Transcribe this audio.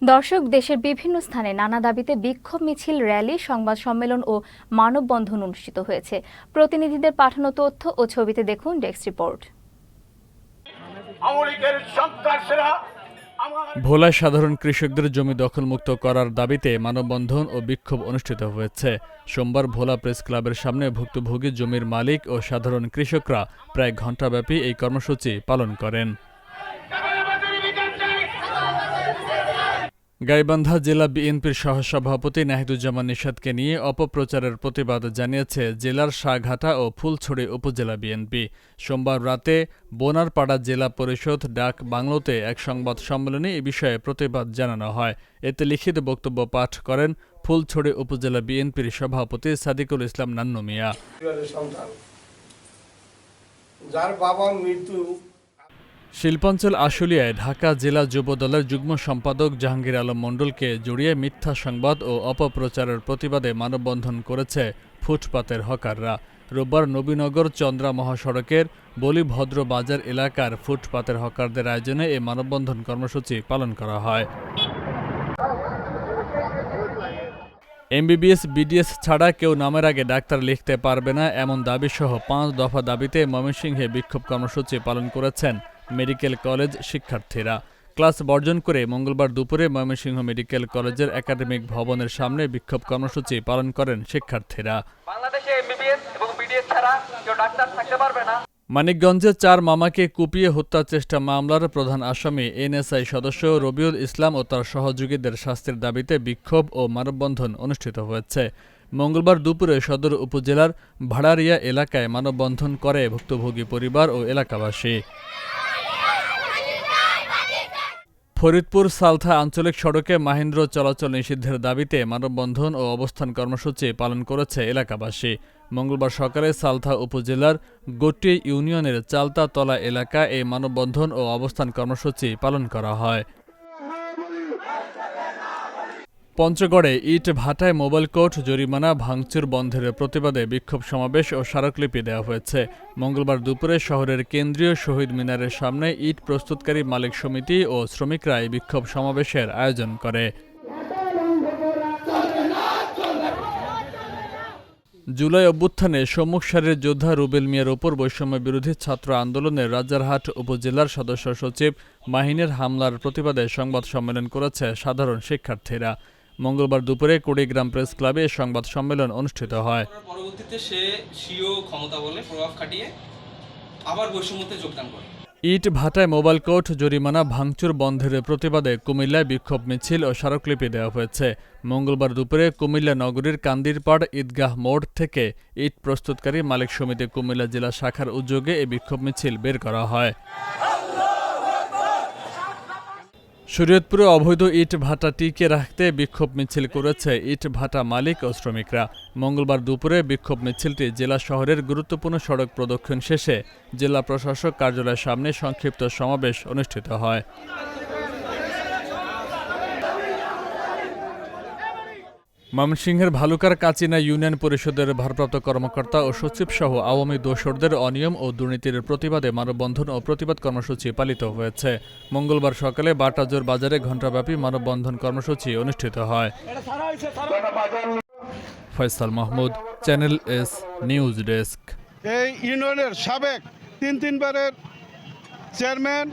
দর্শক, দেশের বিভিন্ন স্থানে নানা দাবিতে বিক্ষোভ মিছিল, র্যালি, সংবাদ সম্মেলন ও মানববন্ধন অনুষ্ঠিত হয়েছে। প্রতিনিধিদের পাঠানো তথ্য ও ছবিতে দেখুন ডেস্ক রিপোর্ট। ভোলায় সাধারণ কৃষকদের জমি দখলমুক্ত করার দাবিতে মানববন্ধন ও বিক্ষোভ অনুষ্ঠিত হয়েছে। সোমবার ভোলা প্রেস ক্লাবের সামনে ভুক্তভোগী জমির মালিক ও সাধারণ কৃষকরা প্রায় ঘণ্টাব্যাপী এই কর্মসূচি পালন করেন। গাইবান্ধা জেলা বিএনপির সহসভাপতি নাহিদুজ্জামান নিশাদকে নিয়ে অপপ্রচারের প্রতিবাদ জানিয়েছে জেলার শাহঘাটা ও ফুলছড়ি উপজেলা বিএনপি। সোমবার রাতে বোনারপাড়া জেলা পরিষদ ডাক বাংলোতে এক সংবাদ সম্মেলনে এ বিষয়ে প্রতিবাদ জানানো হয়। এতে লিখিত বক্তব্য পাঠ করেন ফুলছড়ি উপজেলা বিএনপির সভাপতি সাদিকুল ইসলাম নান্নু মিয়া। যার বাবার মৃত্যু শিল্পাঞ্চল আশুলিয়ায় ঢাকা জেলা যুবদলের যুগ্ম সম্পাদক জাহাঙ্গীর আলম মণ্ডলকে জড়িয়ে মিথ্যা সংবাদ ও অপপ্রচারের প্রতিবাদে মানববন্ধন করেছে ফুটপাতের হকাররা। রোববার নবীনগর চন্দ্রা মহাসড়কের বলিভদ্র বাজার এলাকার ফুটপাতের হকারদের আয়োজনে এই মানববন্ধন কর্মসূচি পালন করা হয়। এমবিবিএস বিডিএস ছাড়া কেউ নামের আগে ডাক্তার লিখতে পারবে না, এমন দাবিসহ 5 দফা দাবিতে ময়মনসিংহে বিক্ষোভ কর্মসূচি পালন করেছেন মেডিকেল কলেজ শিক্ষার্থীরা। ক্লাস বর্জন করে মঙ্গলবার দুপুরে ময়মনসিংহ মেডিকেল কলেজের একাডেমিক ভবনের সামনে বিক্ষোভ কর্মসূচি পালন করেন শিক্ষার্থীরা। বাংলাদেশে এমবিবিএস এবং বিডিএস ছাড়া কেউ ডাক্তার থাকতে পারবে না। মানিকগঞ্জে 4 মামাকে কুপিয়ে হত্যা চেষ্টা মামলার প্রধান আসামি এনএসআই সদস্য রবিউল ইসলাম ও তার সহযোগীদের শাস্তির দাবিতে বিক্ষোভ ও মানববন্ধন অনুষ্ঠিত হয়েছে। মঙ্গলবার দুপুরে সদর উপজেলার ভাড়ারিয়া এলাকায় মানববন্ধন করে ভুক্তভোগী পরিবার ও এলাকাবাসী। ফরিদপুর সালথা আঞ্চলিক সড়কে মাহেন্দ্র চলাচল নিষিদ্ধের দাবিতে মানববন্ধন ও অবস্থান কর্মসূচি পালন করেছে এলাকাবাসী। মঙ্গলবার সকালে সালথা উপজেলার গোটি ইউনিয়নের চালতাতলা এলাকায় এই মানববন্ধন ও অবস্থান কর্মসূচি পালন করা হয়। পঞ্চগড়ে ইট ভাটায় মোবাইল কোর্ট জরিমানা ভাঙচুর বন্ধের প্রতিবাদে বিক্ষোভ সমাবেশ ও স্মারকলিপি দেওয়া হয়েছে। মঙ্গলবার দুপুরে শহরের কেন্দ্রীয় শহীদ মিনারের সামনে ইট প্রস্তুতকারী মালিক সমিতি ও শ্রমিকরা এই বিক্ষোভ সমাবেশের আয়োজন করে। জুলাই অভ্যুত্থানে সম্মুখ সারির যোদ্ধা রুবেল মিয়ার ওপর বৈষম্য বিরোধী ছাত্র আন্দোলনের রাজারহাট উপজেলার সদস্য সচিব মাহিনের হামলার প্রতিবাদে সংবাদ সম্মেলন করেছে সাধারণ শিক্ষার্থীরা। মঙ্গলবার দুপুরে কুড়িগ্রাম প্রেস ক্লাবে সংবাদ সম্মেলন অনুষ্ঠিত হয়। পরবর্তীতে সে স্বীয় ক্ষমতা বলে প্রভাব খাটিয়ে আবার বৈষম্যতে যোগদান করে। ইট ভাটায় মোবাইল কোর্ট জরিমানা ভাঙচুর বন্ধের প্রতিবাদে কুমিল্লায় বিক্ষোভ মিছিল ও স্মারকলিপি দেওয়া হয়েছে। মঙ্গলবার দুপুরে কুমিল্লা নগরীর কান্দিরপাড় ঈদগাহ মোড় থেকে ইট প্রস্তুতকারী মালিক সমিতি কুমিল্লা জেলা শাখার উদ্যোগে এই বিক্ষোভ মিছিল বের করা হয়। শরীয়তপুরে অবৈধ ইট ভাটা টিকিয়ে রাখতে বিক্ষোভ মিছিল করেছে ইট ভাটা মালিক ও শ্রমিকরা। মঙ্গলবার দুপুরে বিক্ষোভ মিছিলটি জেলা শহরের গুরুত্বপূর্ণ সড়ক প্রদক্ষিণ শেষে জেলা প্রশাসক কার্যালয়ের সামনে সংক্ষিপ্ত সমাবেশ অনুষ্ঠিত হয়। ময়মনসিংহের ভালুকার কাচিনা ইউনিয়ন পরিষদের ভারপ্রাপ্ত কর্মকর্তা ও সচিব সহ আওয়ামী দোসরদের অনিয়ম ও দুর্নীতির প্রতিবাদে মানববন্ধন ও প্রতিবাদ কর্মসূচি পালিত হয়েছে। মঙ্গলবার সকালে বাটাজোর বাজারে ঘণ্টাব্যাপী মানববন্ধন কর্মসূচি অনুষ্ঠিত হয়। Faisal Mahmud, channel S news desk. এই ইউনিয়নের সাবেক তিনবারের চেয়ারম্যান